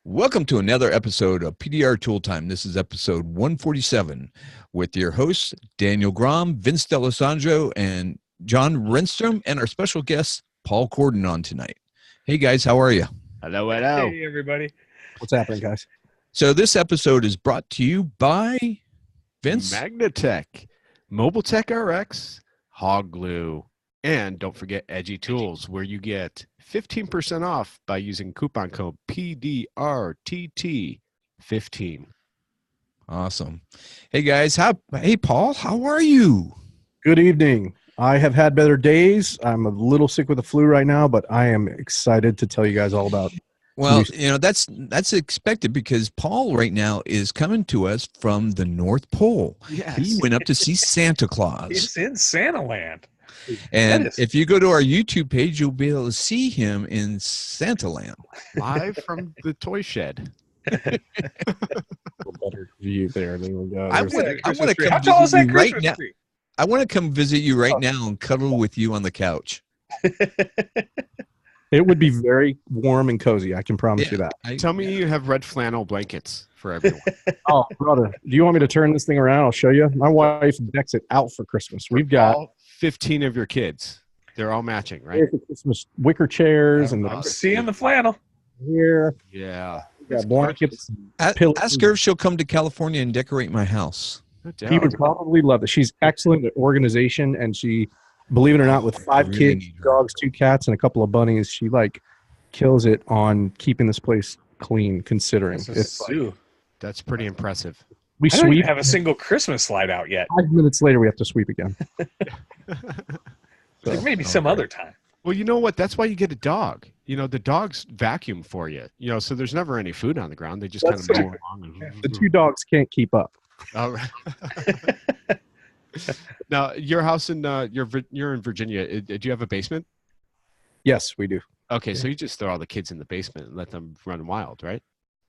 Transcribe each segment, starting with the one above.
Welcome to another episode of PDR Tool Time. This is episode 147 with your hosts, Daniel Grom, Vince D'Alessandro, and John Renstrom, and our special guest, Paul Kordon, on tonight. Hey, guys, how are you? Hello, hello. Hey, everybody. What's happening, guys? So this episode is brought to you by Vince. Magnatech, Mobile Tech RX, Hog Glue, and don't forget Edgy Tools, where you get 15% off by using coupon code PDRTT15. Awesome. Hey, guys. Hey, Paul, how are you? Good evening. I have had better days. I'm a little sick with the flu right now, but I am excited to tell you guys all about. Well, that's expected because Paul right now is coming to us from the North Pole. Yes. He went up to see Santa Claus. It's in Santa Land. And if you go to our YouTube page, you'll be able to see him in Santa Land. Live from the toy shed. A better view there. There we go. I There's want to How come tall is visit that you right Christmas now. tree? I want to come visit you right now and cuddle with you on the couch. It would be very warm and cozy. I can promise you that. Tell me you have red flannel blankets for everyone. Oh, brother, do you want me to turn this thing around? I'll show you. My wife decks it out for Christmas. We've got all 15 of your kids. They're all matching, right? Christmas wicker chairs and I'm seeing the flannel. here. Yeah. We got blankets. Pillows. Ask her if she'll come to California and decorate my house. No He doubt. would probably love it. She's excellent at organization, and she, believe it or not, with 5 really kids, need her. dogs, 2 cats, and a couple of bunnies, she kills it on keeping this place clean. Considering it's That's pretty impressive. we I don't sweep. even have a single Christmas slide out yet. 5 minutes later, we have to sweep again. So, Maybe some other time. Well, you know what? That's why you get a dog. You know, the dogs vacuum for you. You know, so there's never any food on the ground. They just kind of That's mow true. along. the 2 dogs can't keep up. All right. Now, your house in you're in Virginia. Do you have a basement? Yes, we do. Okay, so you just throw all the kids in the basement and let them run wild, right?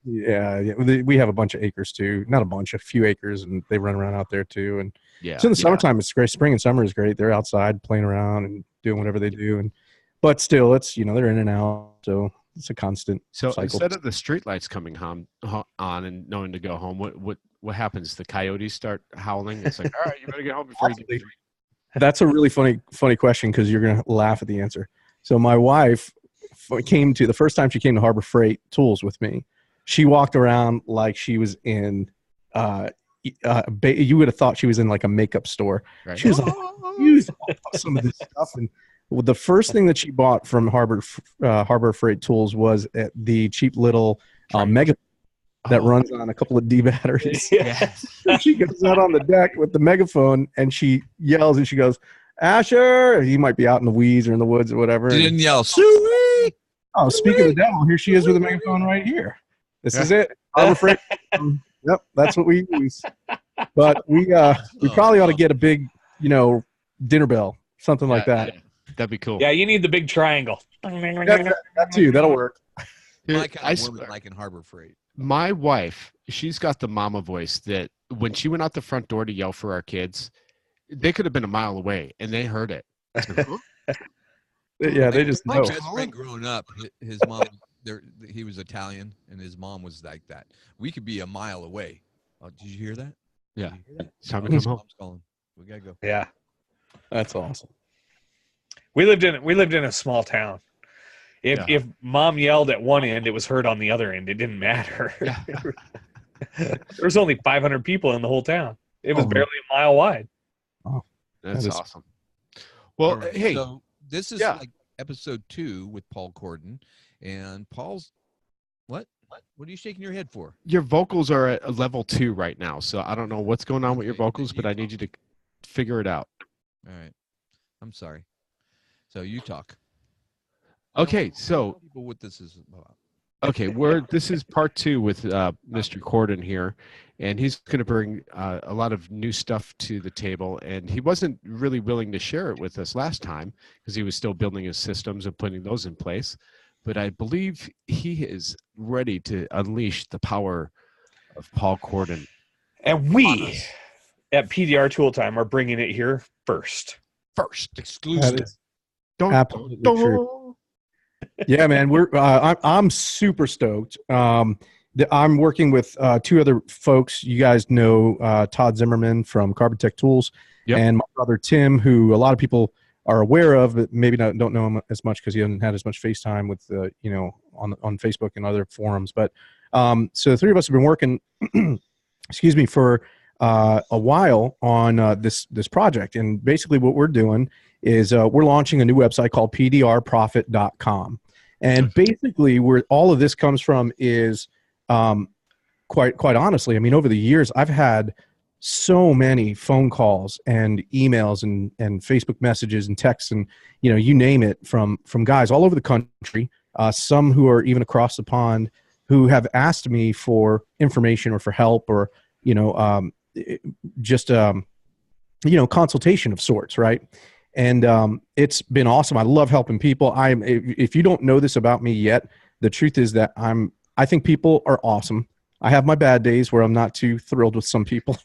Yeah. We have a bunch of acres too. Not a bunch, a few acres, and they run around out there too. And Yeah. so in the summertime, it's great. Spring and summer is great. They're outside playing around and doing whatever they do. But still, it's they're in and out, so it's a constant So cycle. instead of the streetlights coming on and knowing to go home, what happens? The coyotes start howling. It's like, all right, you better get home before you get to That's a really funny question because you're gonna laugh at the answer. So my wife the first time she came to Harbor Freight Tools with me. She walked around like she was in. You would have thought she was in like a makeup store. Right. She was like, use some of this stuff, and the first thing that she bought from Harbor Freight Tools was the cheap little mega that runs on a couple of D batteries. Yes. She goes out on the deck with the megaphone and she yells and she goes, "Asher!" He might be out in the weeds or in the woods or whatever. She didn't yell, "Suey!" Oh, speaking of the devil, here she is with a megaphone right here. This is it. Harbor Freight. Yep, that's what we use. But we probably ought to get a big, dinner bell, something like that. Yeah. That'd be cool. Yeah, you need the big triangle. That too. That'll work. Here, My kind I of swear. woman like in Harbor Freight. My wife, she's got the mama voice that when she went out the front door to yell for our kids, they could have been a mile away and they heard it. Yeah, they just My know. best friend growing up, his mom, he was Italian, and his mom was like that. We could be a mile away. Oh, did you hear that? Yeah. Did you hear that? It's time to come home. Mom's calling. We gotta go. Yeah, That's awesome. we lived in a small town. If mom yelled at one end, it was heard on the other end. It didn't matter. Yeah. There was only 500 people in the whole town. It was Oh. barely a mile wide. That's That is- awesome. Well, All right, hey, so this is yeah. like episode 2 with Paul Kordon, and Paul's what? What are you shaking your head for? your vocals are at a level 2 right now. So I don't know what's going on with your Okay, vocals, but I need you to figure it out. All right, I'm sorry. So you talk. Okay, Tell so people what this is about. okay, this is part 2 with Mr. Kordon here, and he's going to bring a lot of new stuff to the table. And he wasn't really willing to share it with us last time because he was still building his systems and putting those in place. But I believe he is ready to unleash the power of Paul Kordon. And we at PDR Tool Time are bringing it here first. First, Exclusive. That is don't, absolutely true. Yeah, man, I'm super stoked. I'm working with two other folks. You guys know Todd Zimmerman from Carbon Tech Tools, Yep. and my brother Tim, who a lot of people are aware of, but maybe don't know him as much because he hasn't had as much FaceTime with on Facebook and other forums. But so the three of us have been working, excuse me, for a while on this project, and basically what we're doing is we're launching a new website called PDRprofit.com. And basically, where all of this comes from is, quite honestly, I mean, over the years, I've had so many phone calls and emails and Facebook messages and texts and you name it from guys all over the country, some who are even across the pond, who have asked me for information or for help or just consultation of sorts, right? And it's been awesome. I love helping people. If you don't know this about me yet, the truth is that I think people are awesome. I have my bad days where I'm not too thrilled with some people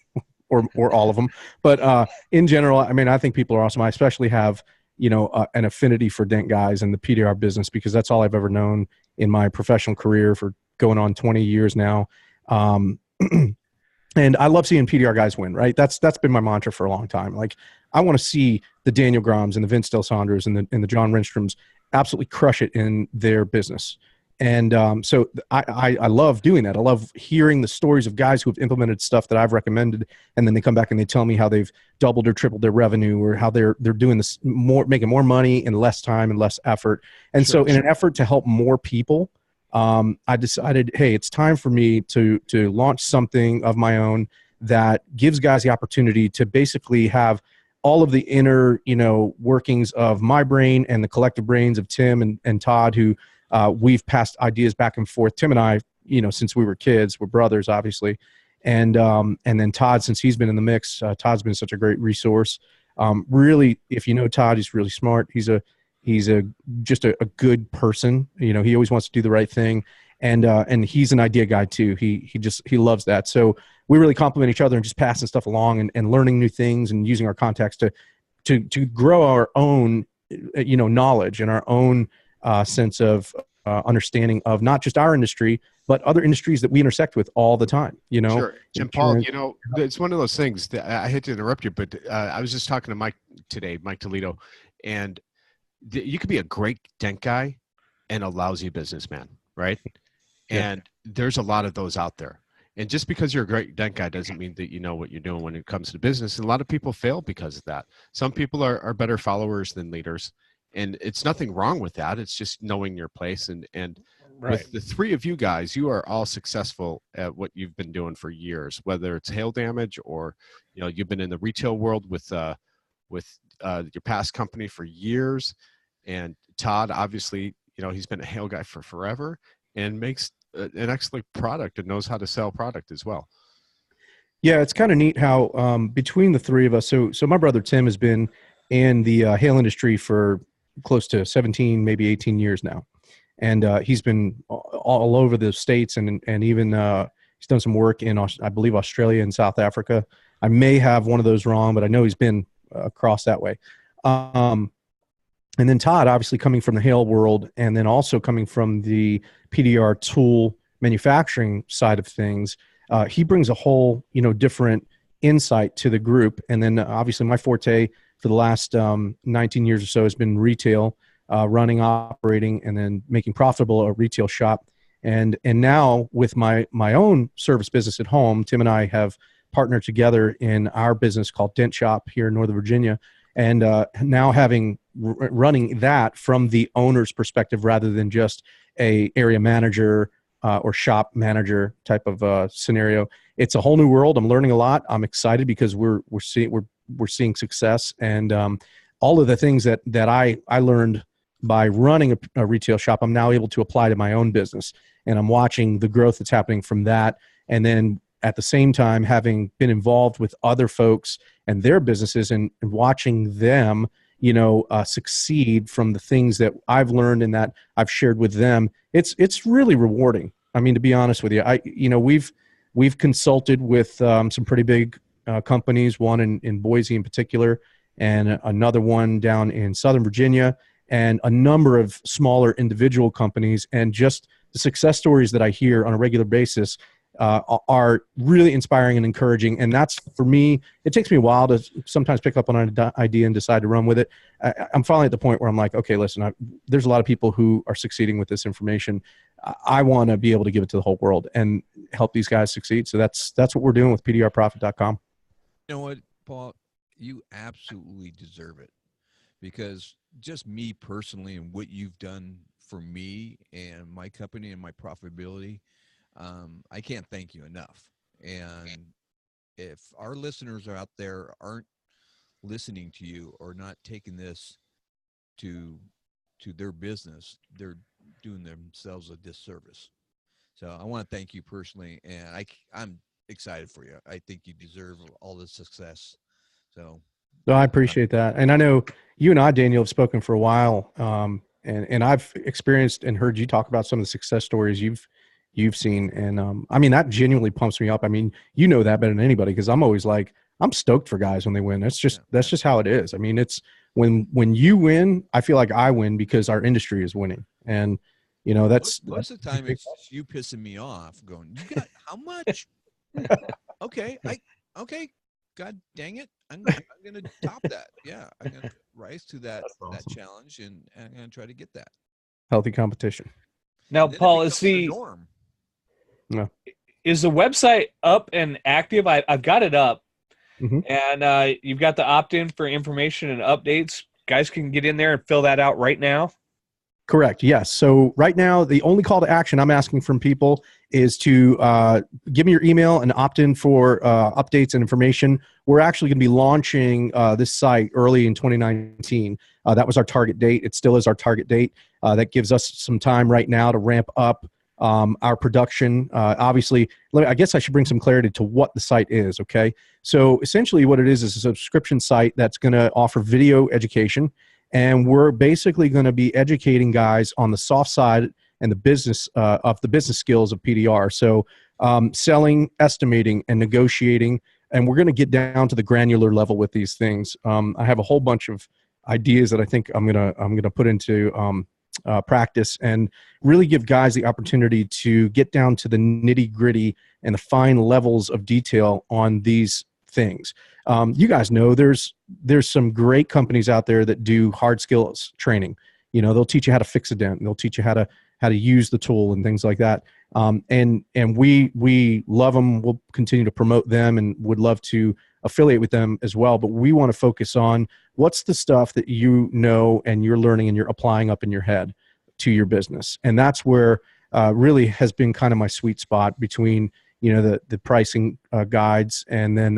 or all of them. But in general, I mean, I think people are awesome. I especially have, an affinity for Dent guys and the PDR business because that's all I've ever known in my professional career for going on 20 years now. And I love seeing PDR guys win, right? That's been my mantra for a long time. Like, I want to see the Daniel Groms and the Vince D'Alessandros and the John Rendstroms absolutely crush it in their business. And so I love doing that. I love hearing the stories of guys who have implemented stuff that I've recommended, and then they come back and they tell me how they've doubled or tripled their revenue, or how they're doing this making more money in less time and less effort. And so in an effort to help more people, I decided, hey, it's time for me to launch something of my own that gives guys the opportunity to basically have all of the inner, workings of my brain and the collective brains of Tim and Todd, who we've passed ideas back and forth. Tim and I, since we were kids, we're brothers, obviously. And then Todd, since he's been in the mix, Todd's been such a great resource. Really, if you know Todd, he's really smart. He's just a good person. He always wants to do the right thing. And he's an idea guy too. He loves that. So we really complement each other and just passing stuff along and learning new things and using our contacts to grow our own, knowledge and our own sense of understanding of not just our industry, but other industries that we intersect with all the time, Sure. And Paul, it's one of those things that I hate to interrupt you, but I was just talking to Mike today, Mike Toledo, and you could be a great dent guy and a lousy businessman, right? Yeah. And there's a lot of those out there. And just because you're a great dent guy doesn't mean that you know what you're doing when it comes to business. And a lot of people fail because of that. Some people are better followers than leaders. And it's nothing wrong with that. It's just knowing your place. And right. With the three of you guys, you are all successful at what you've been doing for years, whether it's hail damage or, you've been in the retail world with your past company for years. And Todd, obviously, he's been a hail guy for forever and makes an excellent product and knows how to sell product as well. Yeah, it's kind of neat how between the three of us, so my brother Tim has been in the hail industry for close to 17, maybe 18 years now. And he's been all over the States and even he's done some work in, I believe, Australia and South Africa. I may have one of those wrong, but I know he's been across that way. And then Todd, obviously coming from the hail world and then also coming from the PDR tool manufacturing side of things, he brings a whole, different insight to the group. And then obviously my forte for the last 19 years or so has been retail, running, operating, and then making profitable a retail shop. And now with my own service business at home, Tim and I have partnered together in our business called Dent Shop here in Northern Virginia. And now running that from the owner's perspective rather than just a area manager or shop manager type of scenario, it's a whole new world. I'm learning a lot. I'm excited because we're seeing success, and all of the things that I learned by running a retail shop, I'm now able to apply to my own business, and I'm watching the growth that's happening from that, and then at the same time, having been involved with other folks and their businesses and watching them, succeed from the things that I've learned and that I've shared with them, it's really rewarding. I mean, to be honest with you, we've consulted with some pretty big companies, one in Boise in particular, and another one down in Southern Virginia. and a number of smaller individual companies, and just the success stories that I hear on a regular basis are really inspiring and encouraging. And that's, for me, it takes me a while to sometimes pick up on an idea and decide to run with it. I'm finally at the point where I'm like, okay, listen, there's a lot of people who are succeeding with this information. I want to be able to give it to the whole world and help these guys succeed. So that's what we're doing with PDRprofit.com. You know what, Paul? You absolutely deserve it, because just me personally and what you've done for me and my company and my profitability, I can't thank you enough. And if our listeners are out there aren't listening to you or not taking this to their business, they're doing themselves a disservice. So I want to thank you personally, and I'm excited for you. I think you deserve all the success. So I appreciate that. And I know you and I, Daniel, have spoken for a while. And I've experienced and heard you talk about some of the success stories you've seen. And I mean, that genuinely pumps me up. I mean, you know that better than anybody, because I'm always like, I'm stoked for guys when they win. That's just how it is. I mean, it's when you win, I feel like I win because our industry is winning. And you know, that's most of the time it's you pissing me off, going, you got how much? okay, God dang it, I'm gonna top that. Yeah, I'm gonna rise to that awesome. That challenge, and I'm gonna try to get that. Healthy competition. Now, Paul, is the norm. No. Is the website up and active? I've got it up, and you've got the opt-in for information and updates. Guys can get in there and fill that out right now. Correct. Yes. So right now, the only call to action I'm asking from people is to give me your email and opt in for updates and information. We're actually going to be launching this site early in 2019. That was our target date. It still is our target date. That gives us some time right now to ramp up our production. Obviously, I guess I should bring some clarity to what the site is. Okay. So essentially what it is a subscription site that's going to offer video education. And we're basically going to be educating guys on the soft side and the business of the business skills of PDR. So selling, estimating, and negotiating. And we're going to get down to the granular level with these things. I have a whole bunch of ideas that I think I'm gonna put into practice and really give guys the opportunity to get down to the nitty gritty and the fine levels of detail on these things. You guys know there's some great companies out there that do hard skills training. You know, they'll teach you how to fix a dent, and they'll teach you how to use the tool and things like that. And we love them. We'll continue to promote them and would love to affiliate with them as well. But we want to focus on what's the stuff that you know and you're learning and you're applying up in your head to your business. And that's where really has been kind of my sweet spot between, you know, the pricing guides, and then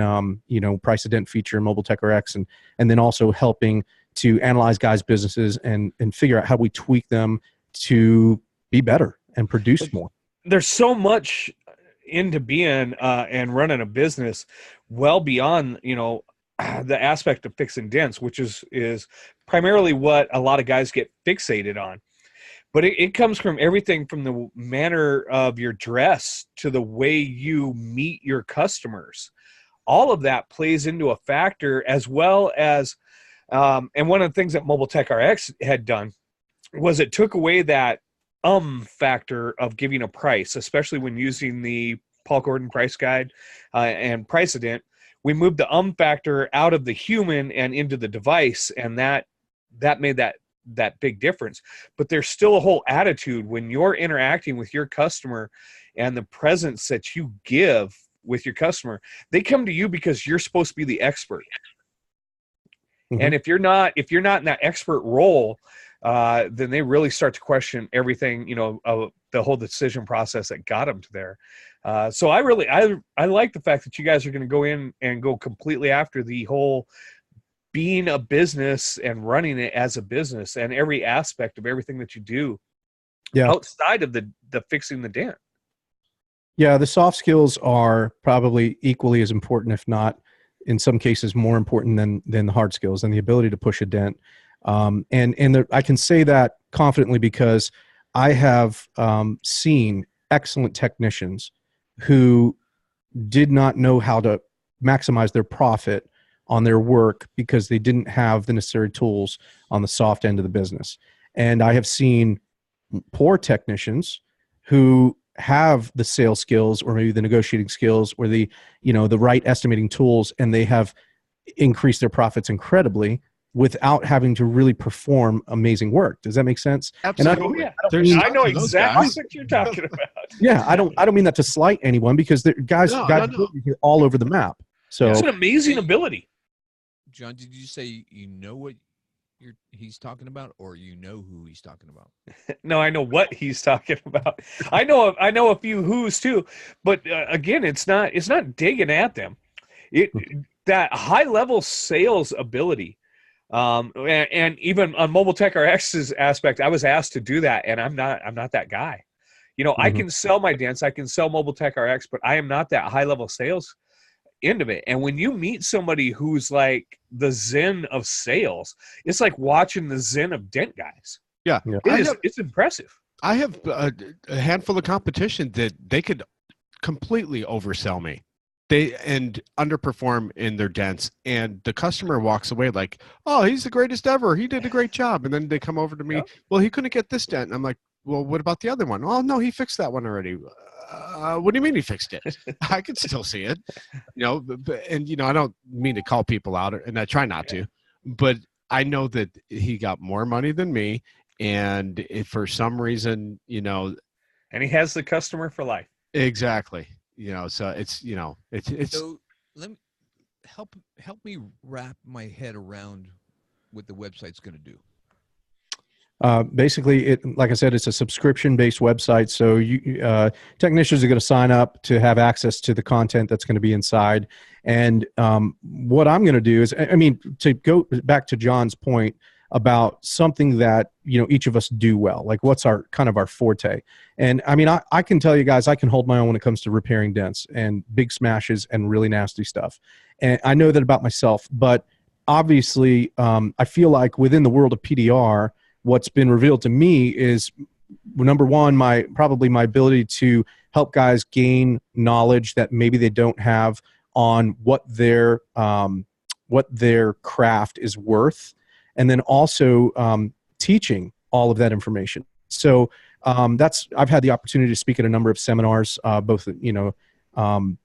you know, price a dent feature in Mobile Tech RX, and then also helping to analyze guys' businesses and figure out how we tweak them to be better and produce more. There's so much into being and running a business, well beyond, you know, the aspect of fixing dents, which is primarily what a lot of guys get fixated on. But it comes from everything from the manner of your dress to the way you meet your customers. All of that plays into a factor, as well as, and one of the things that Mobile Tech RX had done was it took away that factor of giving a price, especially when using the Paul Kordon price guide and Price a Dent. We moved the factor out of the human and into the device, and that made that big difference. But there's still a whole attitude when you're interacting with your customer, and the presence that you give with your customer. They come to you because you're supposed to be the expert. And if you're not in that expert role, then they really start to question everything, you know, the whole decision process that got them to there. So I like the fact that you guys are going to go in and go completely after the whole being a business and running it as a business, and every aspect of everything that you do outside of the fixing the dent. Yeah, the soft skills are probably equally as important, if not in some cases more important than the hard skills, and the ability to push a dent. I can say that confidently because I have seen excellent technicians who did not know how to maximize their profit on their work because they didn't have the necessary tools on the soft end of the business. And I have seen poor technicians who have the sales skills or maybe the negotiating skills or the right estimating tools, and they have increased their profits incredibly without having to really perform amazing work. Does that make sense? Absolutely. I know exactly what you're talking about. Yeah, I don't mean that to slight anyone, because guys all over the map. So it's an amazing ability. John, did you say you know what he's talking about, or you know who he's talking about? No, I know what he's talking about. I know a few who's too, but again, it's not digging at them. That high level sales ability. And even on Mobile Tech RX's aspect, I was asked to do that, and I'm not that guy. I can sell my dents, I can sell Mobile Tech RX, but I am not that high level sales end of it. And when you meet somebody who's like the Zen of sales, it's like watching the Zen of dent guys. Yeah. It's impressive. I have a handful of competition that they could completely oversell me. And underperform in their dents, and the customer walks away like, oh, he's the greatest ever. He did a great job. And then they come over to me. Yep. Well, he couldn't get this dent. And I'm like, well, what about the other one? Oh, no, he fixed that one already. What do you mean he fixed it? I can still see it, and I don't mean to call people out, and I try not to, but I know that he got more money than me. And if for some reason, and he has the customer for life. Exactly. So it's So let me help me wrap my head around what the website's going to do. Basically, like I said, it's a subscription-based website. So technicians are going to sign up to have access to the content that's going to be inside. And what I'm going to do is, to go back to John's point about something that each of us do well, like what's our forte. And I can tell you guys, I can hold my own when it comes to repairing dents and big smashes and really nasty stuff. And I know that about myself, but obviously I feel like within the world of PDR, what's been revealed to me is, number one, my ability to help guys gain knowledge that maybe they don't have on what their craft is worth. And then also teaching all of that information. So I've had the opportunity to speak at a number of seminars, both PDR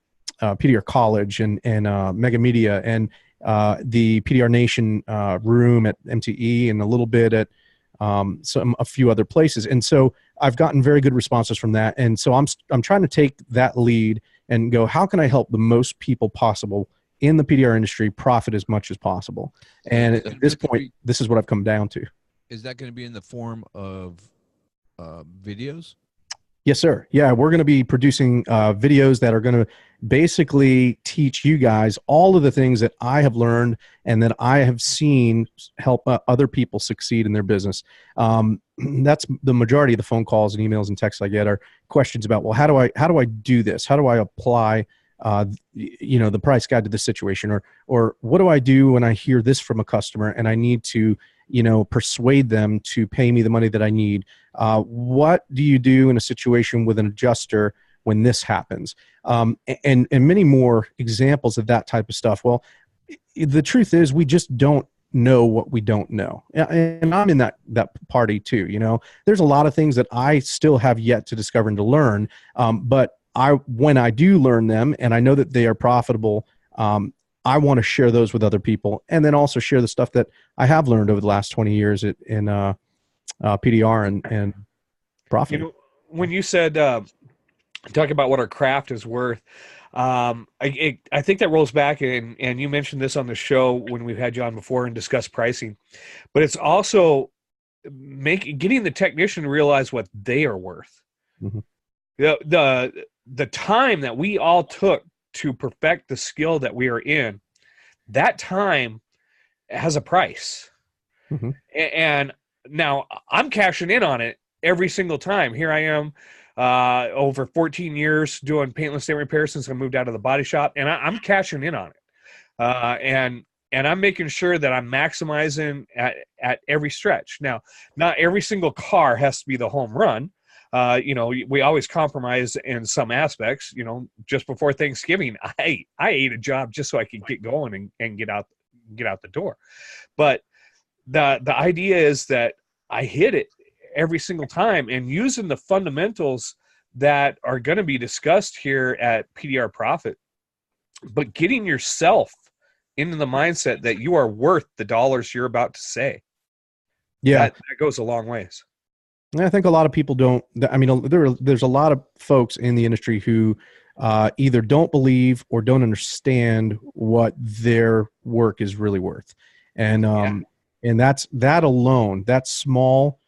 College and Mega Media and the PDR Nation room at MTE, and a little bit at a few other places. And so I've gotten very good responses from that. And so I'm trying to take that lead and go, how can I help the most people possible in the PDR industry profit as much as possible? And at this point, this is what I've come down to. Is that going to be in the form of videos? Yes, sir. Yeah, we're going to be producing videos that are going to basically teach you guys all of the things that I have learned and that I have seen help other people succeed in their business. That's the majority of the phone calls and emails and texts I get are questions about, well, how do I do this? How do I apply the price guide to this situation, or what do I do when I hear this from a customer and I need to persuade them to pay me the money that I need? What do you do in a situation with an adjuster when this happens? And many more examples of that type of stuff. Well, the truth is we just don't know what we don't know. And I'm in that party too. There's a lot of things that I still have yet to discover and to learn. But when I do learn them and I know that they are profitable, I want to share those with other people, and then also share the stuff that I have learned over the last 20 years in PDR and profit. When you said talk about what our craft is worth, I think that rolls back, and you mentioned this on the show when we've had you on before and discussed pricing, but it's also getting the technician to realize what they are worth. Mm-hmm. The time that we all took to perfect the skill that we are in, that time has a price. Mm-hmm. And now I'm cashing in on it every single time. Here I am, over 14 years doing paintless dent repair since I moved out of the body shop, and I'm cashing in on it. And I'm making sure that I'm maximizing at every stretch. Now, not every single car has to be the home run. We always compromise in some aspects. Just before Thanksgiving, I ate a job just so I could get going and get out get out the door. But the idea is that I hit it every single time, and using the fundamentals that are going to be discussed here at PDR Profit, but getting yourself into the mindset that you are worth the dollars you're about to say. Yeah, that goes a long ways. I think a lot of people don't. I mean, there's a lot of folks in the industry who either don't believe or don't understand what their work is really worth, and that's that alone. That small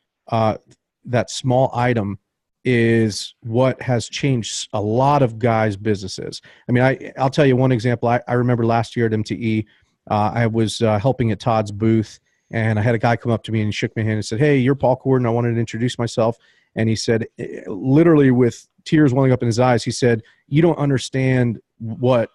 item is what has changed a lot of guys' businesses. I mean, I'll tell you one example. I remember last year at MTE, I was helping at Todd's booth. And I had a guy come up to me and shook my hand and said, "Hey, you're Paul Kordon. I wanted to introduce myself." And he said, literally with tears welling up in his eyes, he said, "You don't understand what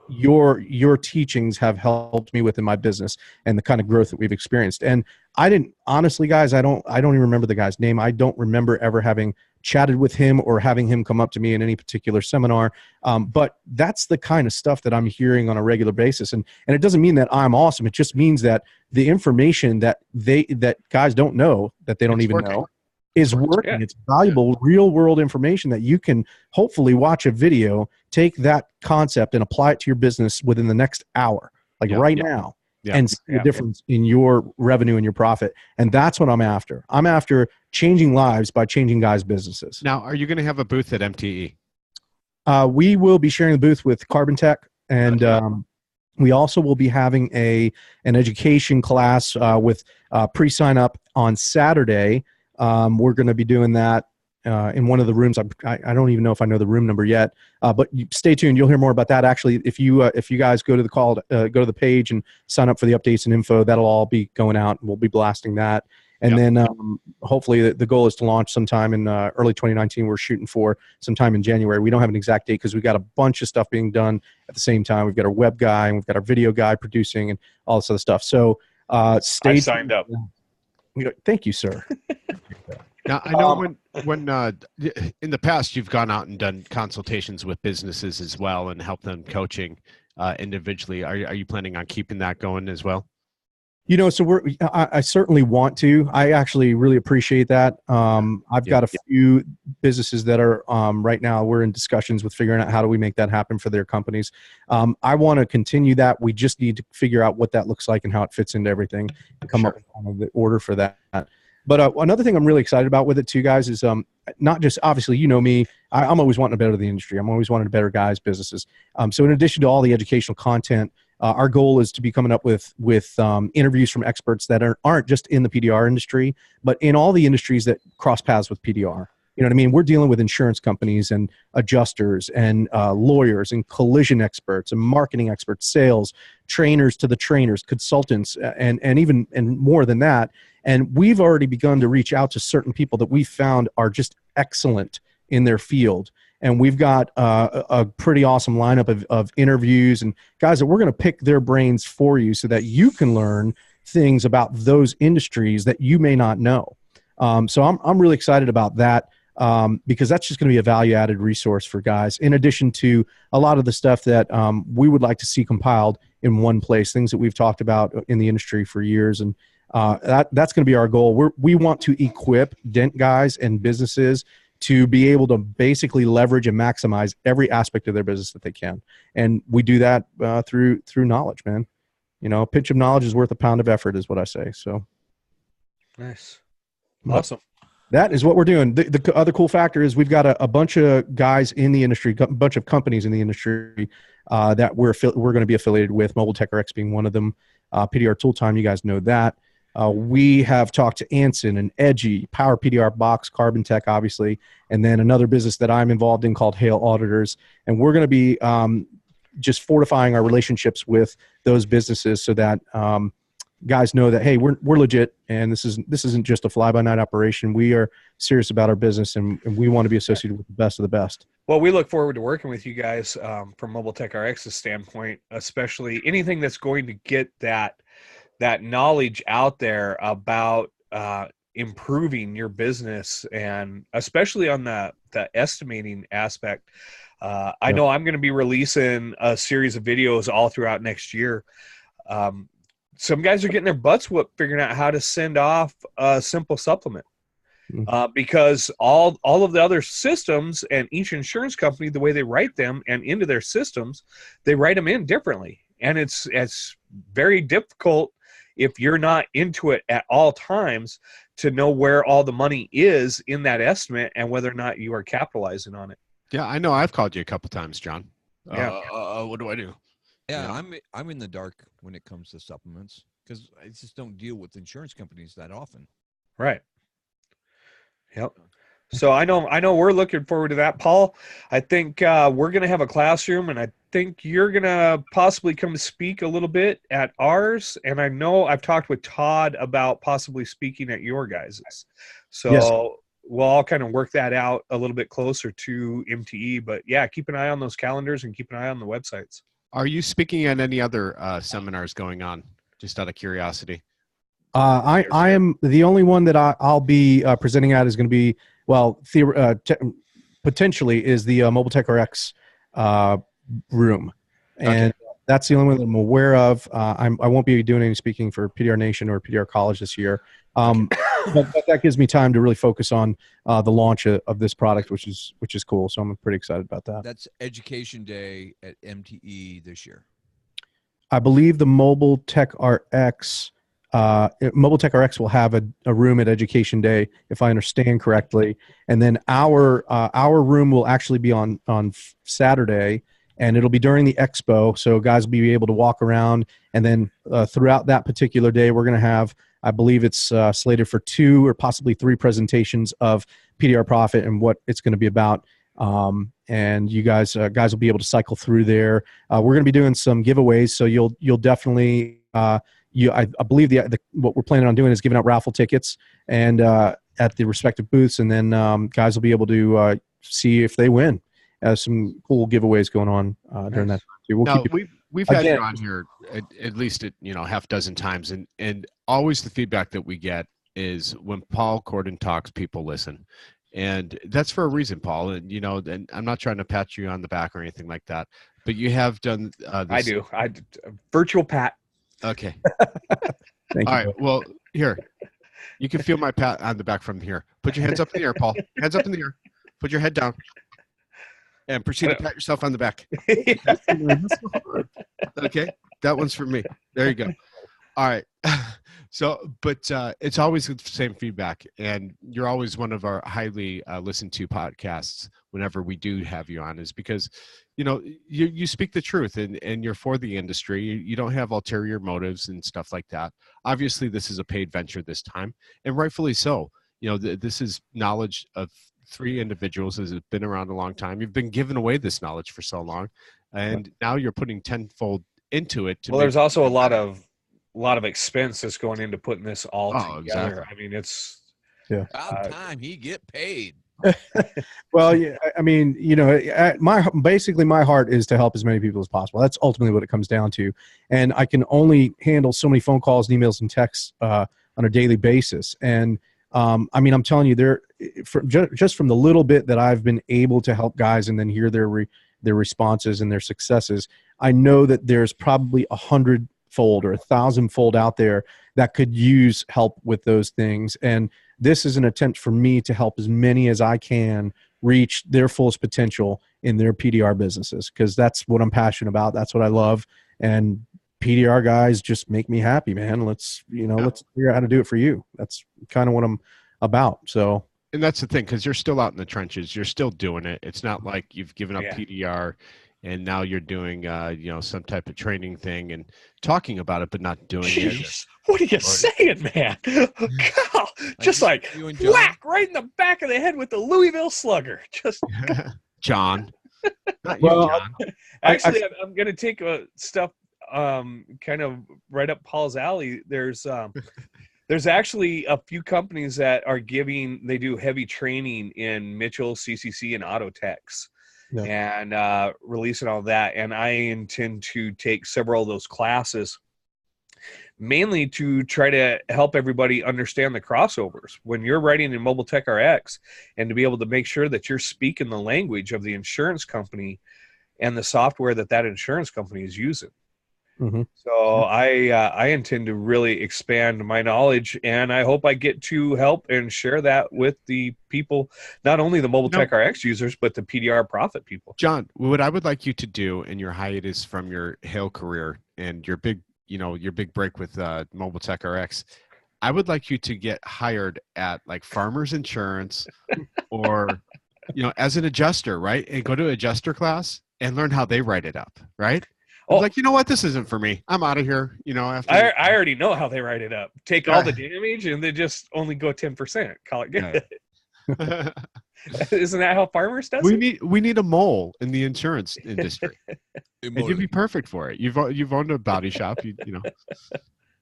your teachings have helped me with in my business and the kind of growth that we've experienced." And I didn't, honestly, guys, I don't even remember the guy's name. I don't remember ever having chatted with him or having him come up to me in any particular seminar. But that's the kind of stuff that I'm hearing on a regular basis. And it doesn't mean that I'm awesome. It just means that the information that guys don't know, that they don't even know, is working. Yeah. It's valuable, real world information that you can hopefully watch a video, take that concept and apply it to your business within the next hour, like now. Yeah. And see the difference in your revenue and your profit. And that's what I'm after. I'm after changing lives by changing guys' businesses. Now, are you going to have a booth at MTE? We will be sharing the booth with Carbon Tech, and we also will be having an education class with pre-sign up on Saturday. We're going to be doing that in one of the rooms. I don't even know if I know the room number yet, but stay tuned. You'll hear more about that. Actually, if you guys go to the call, go to the page and sign up for the updates and info, that'll all be going out, and we'll be blasting that. And then hopefully the goal is to launch sometime in early 2019. We're shooting for sometime in January. We don't have an exact date because we've got a bunch of stuff being done at the same time. We've got our web guy and we've got our video guy producing and all this other stuff. So stay tuned. Signed up. Thank you, sir. Now, I know when in the past you've gone out and done consultations with businesses as well and helped them coaching individually. Are you planning on keeping that going as well? You know, so I certainly want to. I actually really appreciate that. I've got a few businesses that are right now, we're in discussions with figuring out how do we make that happen for their companies. I want to continue that. We just need to figure out what that looks like and how it fits into everything and come up with kind of the order for that. But another thing I'm really excited about with it too, guys, is not just, obviously, you know me, I'm always wanting to better the industry. I'm always wanting to better guys' businesses. So in addition to all the educational content, our goal is to be coming up with interviews from experts that aren't just in the PDR industry, but in all the industries that cross paths with PDR. You know what I mean? We're dealing with insurance companies and adjusters and lawyers and collision experts and marketing experts, sales, trainers to the trainers, consultants, and even more than that. And we've already begun to reach out to certain people that we found are just excellent in their field. And we've got a pretty awesome lineup of interviews and guys that we're going to pick their brains for you so that you can learn things about those industries that you may not know. So I'm really excited about that because that's just going to be a value-added resource for guys, in addition to a lot of the stuff that we would like to see compiled in one place, things that we've talked about in the industry for years. And that's going to be our goal. We want to equip dent guys and businesses to be able to basically leverage and maximize every aspect of their business that they can. And we do that through knowledge, man. You know, a pinch of knowledge is worth a pound of effort is what I say. So nice. Awesome. That is what we're doing. The other cool factor is we've got a bunch of guys in the industry, a bunch of companies in the industry that we're going to be affiliated with, Mobile Tech RX being one of them, PDR Tool Time, you guys know that. We have talked to Anson and Edgy, Power PDR Box, Carbon Tech, obviously, and then another business that I'm involved in called Hale Auditors. And we're going to be just fortifying our relationships with those businesses so that guys know that, hey, we're legit, and this isn't just a fly-by-night operation. We are serious about our business, and we want to be associated with the best of the best. Well, we look forward to working with you guys from Mobile Tech RX's standpoint, especially anything that's going to get that knowledge out there about improving your business, and especially on the estimating aspect. I know I'm going to be releasing a series of videos all throughout next year Some guys are getting their butts whooped figuring out how to send off a simple supplement. Because all of the other systems and each insurance company, the way they write them and into their systems, they write them in differently. And it's very difficult if you're not into it at all times to know where all the money is in that estimate and whether or not you are capitalizing on it. Yeah, I know. I've called you a couple times, John. Yeah. What do I do? Yeah, I'm in the dark when it comes to supplements because I just don't deal with insurance companies that often. Right. Yep. So I know we're looking forward to that, Paul. I think we're going to have a classroom, and I think you're going to possibly come speak a little bit at ours. And I know I've talked with Todd about possibly speaking at your guys's. So Yes. we'll all kind of work that out a little bit closer to MTE. But yeah, keep an eye on those calendars and keep an eye on the websites. Are you speaking at any other seminars going on? Just out of curiosity. I am the only one that I'll be presenting at is going to be, well, potentially is the Mobile Tech RX room. And that's the only one that I'm aware of. I won't be doing any speaking for PDR Nation or PDR College this year. But that gives me time to really focus on the launch of this product, which is cool. So I'm pretty excited about that. That's Education Day at MTE this year. I believe the Mobile Tech RX will have a room at Education Day, if I understand correctly. And then our room will actually be on Saturday, and it'll be during the expo. So guys will be able to walk around. And then throughout that particular day, we're going to have, I believe it's slated for 2 or possibly 3 presentations of PDR Profit and what it's going to be about. And you guys will be able to cycle through there. We're going to be doing some giveaways, so you'll definitely I believe what we're planning on doing is giving out raffle tickets and at the respective booths, and then guys will be able to see if they win. Some cool giveaways going on during that time too. We've had you on here at least half dozen times, and always the feedback that we get is when Paul Kordon talks, people listen. And that's for a reason, Paul. And and I'm not trying to pat you on the back or anything like that, but you have done. I do. Virtual pat. Okay. Thank All you. right. Well, here, you can feel my pat on the back from here. Put your hands up in the air, Paul. Hands up in the air. Put your head down, and proceed to pat yourself on the back. Okay, that one's for me. There you go. All right. So, but it's always the same feedback, and you're always one of our highly listened to podcasts whenever we do have you on, is because, you speak the truth and you're for the industry. You don't have ulterior motives and stuff like that. Obviously, this is a paid venture this time, and rightfully so. This is knowledge of 3 individuals that have been around a long time. You've been giving away this knowledge for so long, and now you're putting tenfold into it. Well, there's also a lot of expense that's going into putting this all together. Exactly. I mean, it's About time he get paid. Well, yeah, I mean, basically my heart is to help as many people as possible. That's ultimately what it comes down to. And I can only handle so many phone calls, emails, and texts on a daily basis. And I mean, I'm telling you, just from the little bit that I've been able to help guys and then hear their responses and their successes, I know that there's probably 100-fold or 1,000-fold out there that could use help with those things. And this is an attempt for me to help as many as I can reach their fullest potential in their PDR businesses, because that's what I'm passionate about. That's what I love. And PDR guys just make me happy, man. Let's figure out how to do it for you. That's kind of what I'm about. So, and that's the thing, because you're still out in the trenches. You're still doing it. It's not like you've given up PDR and now you're doing, some type of training thing and talking about it, but not doing it. What are you saying, man? God, just like whack right in the back of the head with the Louisville Slugger. Just John. Not Well, you, John. Actually, I'm going to take stuff kind of right up Paul's alley. There's actually a few companies that are they do heavy training in Mitchell, CCC, and Autotex. Yeah. And releasing all that. And I intend to take several of those classes, mainly to try to help everybody understand the crossovers. When you're writing in Mobile Tech RX, and to be able to make sure that you're speaking the language of the insurance company and the software that insurance company is using. Mhm. So I intend to really expand my knowledge, and I hope I get to help and share that with the people, not only the Mobile Tech RX users, but the PDR Profit people. John, what I would like you to do in your hiatus from your Hail career and your big, your big break with Mobile Tech RX, I would like you to get hired at like Farmers Insurance or, as an adjuster, right? And go to adjuster class and learn how they write it up, right? Oh, Like, you know what? This isn't for me. I'm out of here. After I already know how they write it up. Take all the damage and they just only go 10%. Call it good. Yeah. Isn't that how Farmers does it? We need a mole in the insurance industry. And you'd be perfect for it. You've owned a body shop.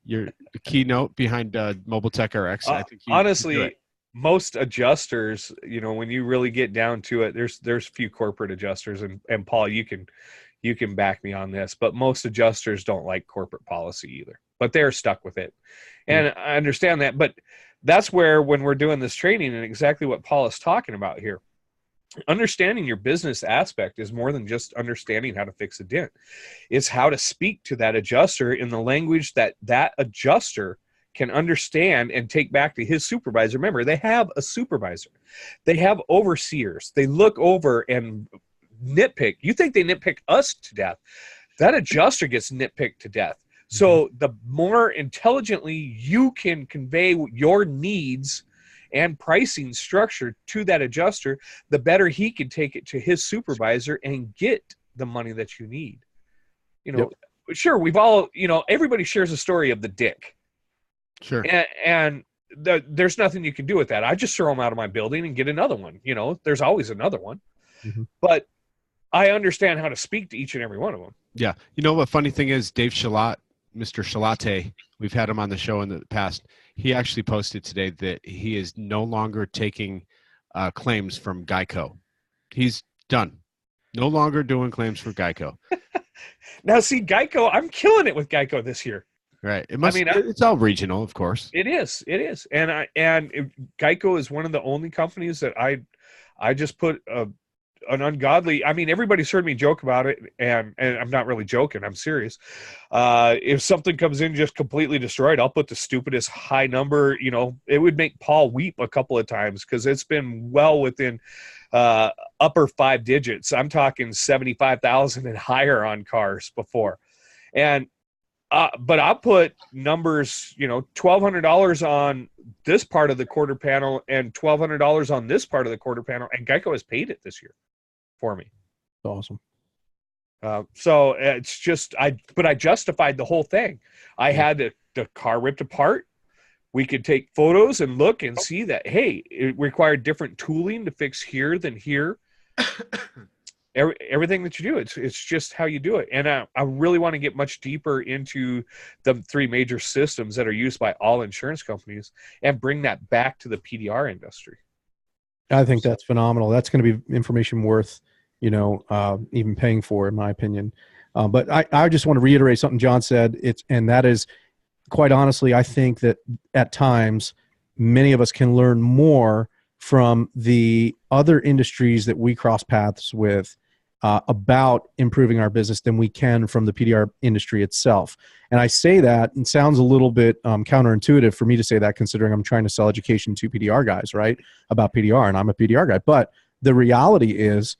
You're the keynote behind Mobile Tech RX. I think honestly, most adjusters, when you really get down to it, there's few corporate adjusters, and Paul, you can back me on this, but most adjusters don't like corporate policy either, but they're stuck with it. And I understand that, but that's where, when we're doing this training, and exactly what Paul is talking about here, understanding your business aspect is more than just understanding how to fix a dent. It's how to speak to that adjuster in the language that adjuster can understand and take back to his supervisor. Remember, they have a supervisor. They have overseers. They look over and nitpick. You think they nitpick us to death. That adjuster gets nitpicked to death. So the more intelligently you can convey your needs and pricing structure to that adjuster, the better he can take it to his supervisor and get the money that you need. Sure, we've all, everybody shares a story of the dick. Sure. And there's nothing you can do with that. I just throw them out of my building and get another one. There's always another one. Mm-hmm. But I understand how to speak to each and every one of them. Yeah. What funny thing is, Dave Shalat, Mr. Shalate, we've had him on the show in the past. He actually posted today that he is no longer taking claims from Geico. He's done. No longer doing claims for Geico. Now, see, Geico, I'm killing it with Geico this year. Right. It's all regional, of course. It is. And Geico is one of the only companies that I just put an ungodly, everybody's heard me joke about it, and I'm not really joking, I'm serious. If something comes in just completely destroyed, I'll put the stupidest high number. It would make Paul weep a couple of times, because it's been well within upper 5 digits. I'm talking 75,000 and higher on cars before. And but I'll put numbers, $1,200 on this part of the quarter panel and $1,200 on this part of the quarter panel, and Geico has paid it this year for me. Awesome. So it's just, I justified the whole thing. I had the car ripped apart. We could take photos and look and see that, hey, it required different tooling to fix here than here. Everything that you do, it's just how you do it. And I really want to get much deeper into the 3 major systems that are used by all insurance companies and bring that back to the PDR industry. I think that's phenomenal. That's going to be information worth, even paying for, in my opinion. But I just want to reiterate something John said. And that is, quite honestly, I think that at times many of us can learn more from the other industries that we cross paths with about improving our business than we can from the PDR industry itself. And I say that, and sounds a little bit counterintuitive for me to say that, considering I'm trying to sell education to PDR guys, right, about PDR, and I'm a PDR guy. But the reality is,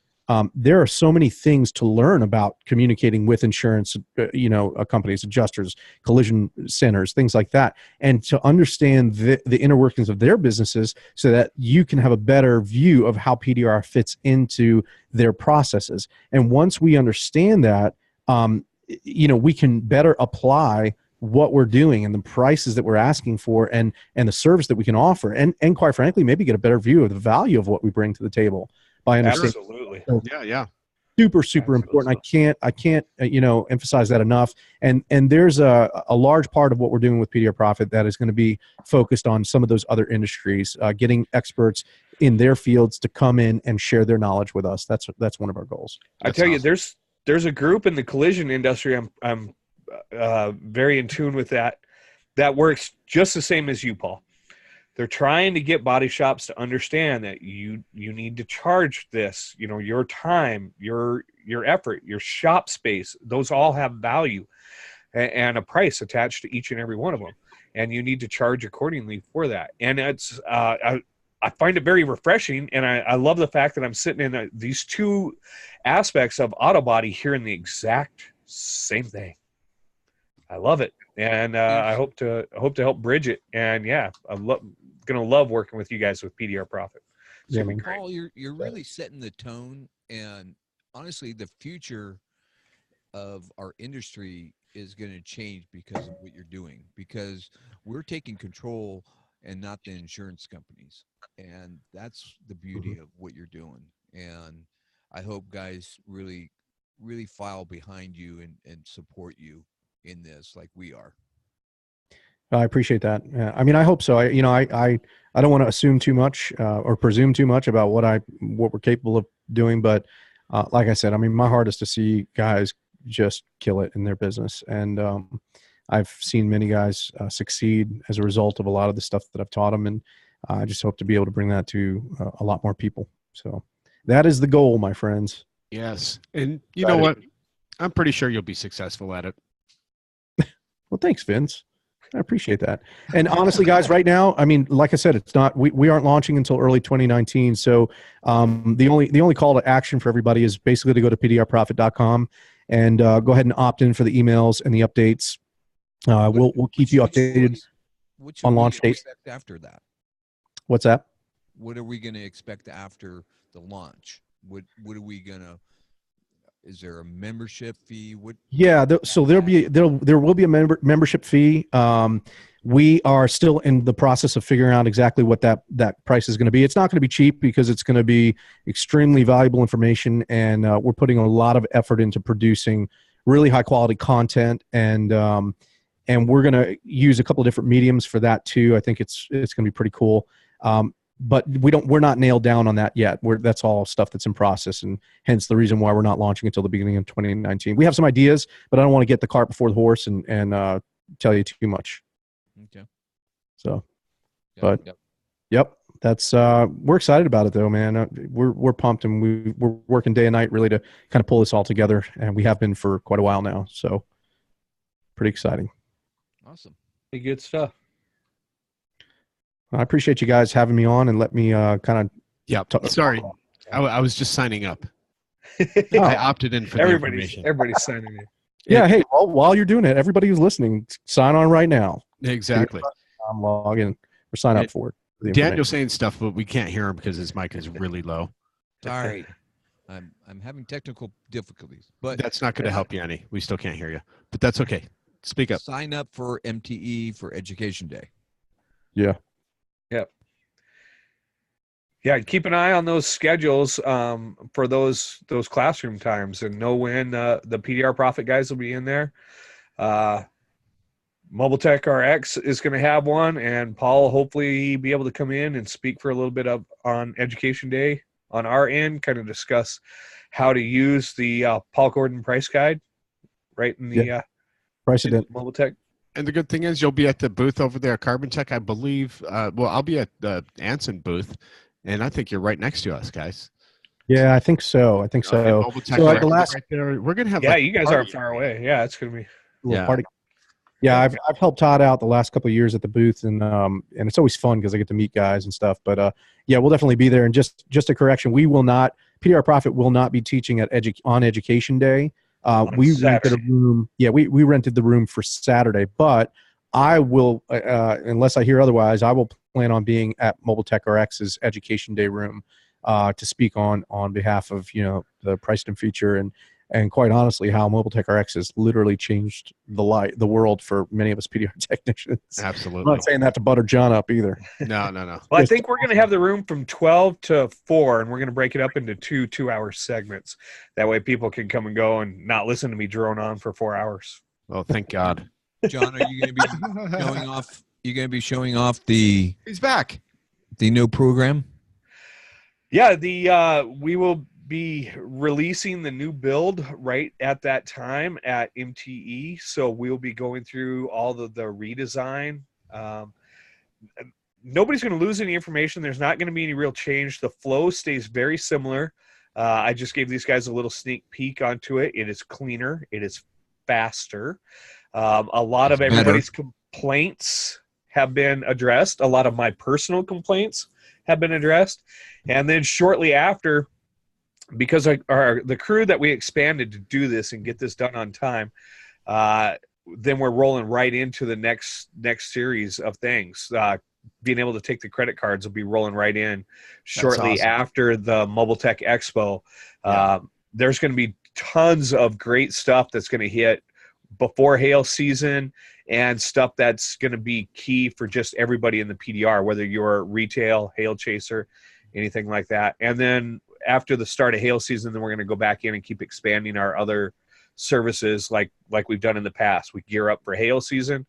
there are so many things to learn about communicating with insurance, companies, adjusters, collision centers, things like that, and to understand the inner workings of their businesses so that you can have a better view of how PDR fits into their processes. And once we understand that, we can better apply what we're doing and the prices that we're asking for and the service that we can offer. And quite frankly, maybe get a better view of the value of what we bring to the table by understanding. Absolutely. Yeah. Super Absolutely. Important. I can't emphasize that enough. And there's a large part of what we're doing with PDR Profit that is going to be focused on some of those other industries, getting experts in their fields to come in and share their knowledge with us. That's one of our goals. I tell you, there's a group in the collision industry. I'm very in tune with that works just the same as you, Paul. They're trying to get body shops to understand that you need to charge this, your time, your effort, your shop space. Those all have value. and a price attached to each and every one of them, and you need to charge accordingly for that. And it's I find it very refreshing, and I love the fact that I'm sitting in these two aspects of auto body hearing the exact same thing. I love it, and I hope to help bridge it. And yeah, I'm gonna love working with you guys with PDR Profit. It's gonna be great. Paul, you're really setting the tone, and honestly, the future of our industry is going to change because of what you're doing, because we're taking control and not the insurance companies. And that's the beauty of what you're doing. And I hope guys really, really file behind you and support you in this like we are. I appreciate that. Yeah. I mean, I hope so. I don't want to assume too much or presume too much about what we're capable of doing. But like I said, I mean, my heart is to see guys just kill it in their business. And I've seen many guys succeed as a result of a lot of the stuff that I've taught them. And I just hope to be able to bring that to a lot more people. So that is the goal, my friends. Yes. And you know what? I'm pretty sure you'll be successful at it. Well, thanks, Vince. I appreciate that. And honestly, guys, right now, I mean, like I said, it's not, we aren't launching until early 2019. So the only call to action for everybody is basically to go to pdrprofit.com and go ahead and opt in for the emails and the updates. We'll keep you updated on launch date. After that, what's that? What are we going to expect after the launch? What are we going to? Is there a membership fee? Yeah, so there will be a membership fee. We are still in the process of figuring out exactly what that price is going to be. It's not going to be cheap because it's going to be extremely valuable information, and we're putting a lot of effort into producing really high quality content, and we're going to use a couple of different mediums for that too. I think it's going to be pretty cool. But we're not nailed down on that yet. That's all stuff that's in process, and hence the reason why we're not launching until the beginning of 2019. We have some ideas, but I don't want to get the cart before the horse and tell you too much. Okay. So, yep. That's we're excited about it though, man. We're pumped, and we're working day and night really to kind of pull this all together, and we have been for quite a while now. So, pretty exciting. Awesome. Pretty good stuff. I appreciate you guys having me on and let me kind of. Yeah. Sorry, I was just signing up. I opted in for the information. Everybody's signing in. Yeah. Hey, well, while you're doing it, everybody who's listening, sign on right now. Exactly. I'm logging or sign up for it. Daniel's saying stuff, but we can't hear him because his mic is really low. Sorry, I'm having technical difficulties, but that's not going to help you any. We still can't hear you, but that's okay. Speak up. Sign up for MTE for Education Day. Yeah. Yep. Yeah, keep an eye on those schedules for those classroom times, and know when the PDR Profit guys will be in there. Mobile Tech RX is going to have one, and Paul will hopefully be able to come in and speak for a little bit on Education Day on our end, kind of discuss how to use the Paul Kordon price guide right in the precedent Mobile Tech. And the good thing is you'll be at the booth over there, Carbon Tech, I believe. Well, I'll be at the Anson booth, and I think you're right next to us, guys. Yeah, I think so. So like the last, right there, we're gonna have. Yeah, you guys aren't far away. Yeah, it's gonna be. Party. Yeah, I've helped Todd out the last couple of years at the booth, and it's always fun because I get to meet guys and stuff. But yeah, we'll definitely be there. And just a correction, we will not. PDR Profit will not be teaching on Education Day. We rented a room. Yeah, we rented the room for Saturday, but I will, unless I hear otherwise, I will plan on being at Mobile Tech RX's Education Day room to speak on behalf of the Priced feature and quite honestly how Mobile Tech RX has literally changed the world for many of us PDR technicians. Absolutely. I'm not saying that to butter John up either. No. Well, I think we're going to have the room from 12 to 4, and we're going to break it up into two-hour segments. That way people can come and go and not listen to me drone on for 4 hours. Oh, thank God. John, are you going to be showing off? You going to be showing off the? He's back. The new program. Yeah, we will be releasing the new build right at that time at MTE. So we'll be going through all the redesign. Nobody's going to lose any information. There's not going to be any real change. The flow stays very similar. I just gave these guys a little sneak peek onto it. It is cleaner. It is faster. A lot of That's everybody's complaints have been addressed. A lot of my personal complaints have been addressed. And then shortly after, because the crew that we expanded to do this and get this done on time, then we're rolling right into the next series of things. Being able to take the credit cards will be rolling right in shortly after the Mobile Tech Expo. There's going to be tons of great stuff that's going to hit before hail season, and stuff that's going to be key for just everybody in the PDR, whether you're retail, hail chaser, anything like that. And then after the start of hail season, then we're going to go back in and keep expanding our other services like we've done in the past. We gear up for hail season,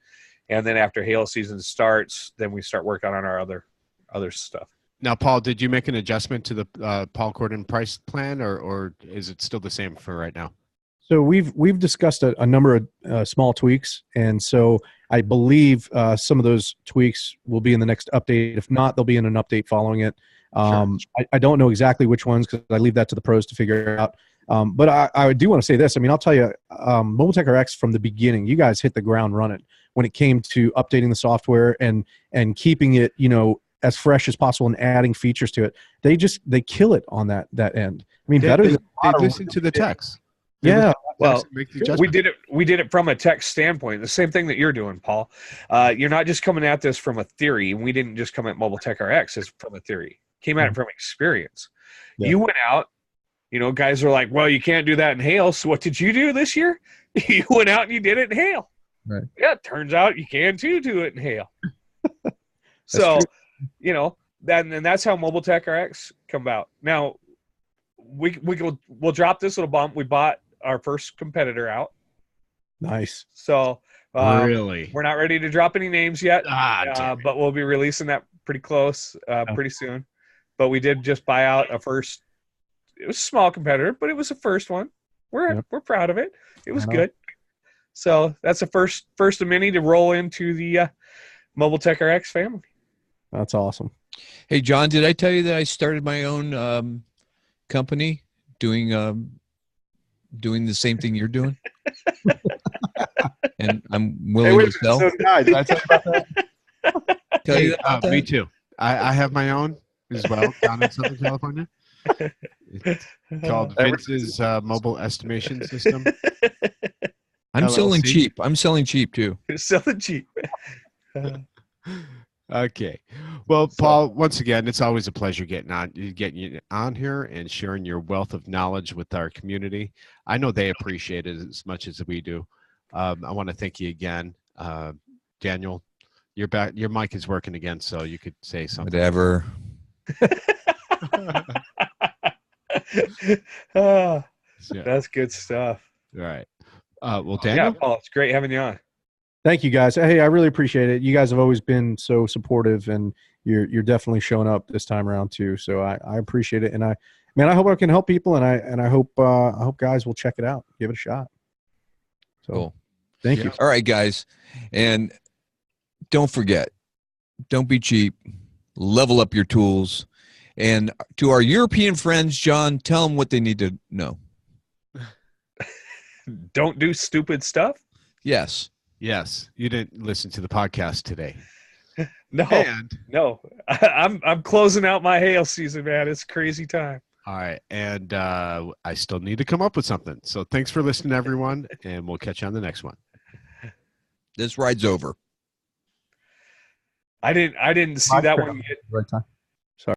and then after hail season starts, then we start working on our other stuff. Now, Paul, did you make an adjustment to the Paul Kordon price plan, or is it still the same for right now? So we've discussed a number of small tweaks, and so I believe some of those tweaks will be in the next update. If not, they'll be in an update following it. Sure. I don't know exactly which ones because I leave that to the pros to figure out. But I do want to say this. I mean, I'll tell you, Mobile Tech RX from the beginning, you guys hit the ground running when it came to updating the software and keeping it, as fresh as possible and adding features to it. They kill it on that end. I mean, better than they listen to the techs. Yeah. Well, we did it from a tech standpoint. The same thing that you're doing, Paul. You're not just coming at this from a theory. We didn't just come at Mobile Tech RX as from a theory. Came at it from experience. Yeah. You went out, guys are like, well, you can't do that in hail. So what did you do this year? You went out and you did it in hail. Right. Yeah, it turns out you can too do it in hail. So, and that's how Mobile Tech RX come about. Now, we'll drop this little bomb. We bought our first competitor out. Nice. So really, we're not ready to drop any names yet, but we'll be releasing that pretty close, pretty soon. But we did just buy out a first. It was a small competitor, but it was the first one. We're proud of it. It was good. So that's the first of many to roll into the Mobile Tech RX family. That's awesome. Hey, John, did I tell you that I started my own company doing the same thing you're doing? And I'm willing to sell. So nice. Did I tell you about that? Tell you about that? Me too. I have my own as well down in Southern California. It's called Vince's Mobile Estimation System. I'm LLC. selling cheap. I'm selling cheap too. You're selling cheap. Okay. Well, Paul, once again, it's always a pleasure getting you on here and sharing your wealth of knowledge with our community. I know they appreciate it as much as we do. I want to thank you again. Daniel, you're back. Your mic is working again, so you could say something. Whatever. That's good stuff. All right. Well, Daniel? Yeah, Paul, it's great having you on. Thank you, guys. Hey, I really appreciate it. You guys have always been so supportive, and you're definitely showing up this time around too. So I appreciate it, and I hope I can help people, and I hope guys will check it out, give it a shot. So, cool. Thank you. All right, guys, and don't forget, don't be cheap. Level up your tools, and to our European friends, John, tell them what they need to know. Don't do stupid stuff. Yes. Yes, you didn't listen to the podcast today. No, I'm closing out my hail season, man. It's crazy time. All right, and I still need to come up with something. So thanks for listening, everyone, and we'll catch you on the next one. This ride's over. I didn't see that one yet. Right time.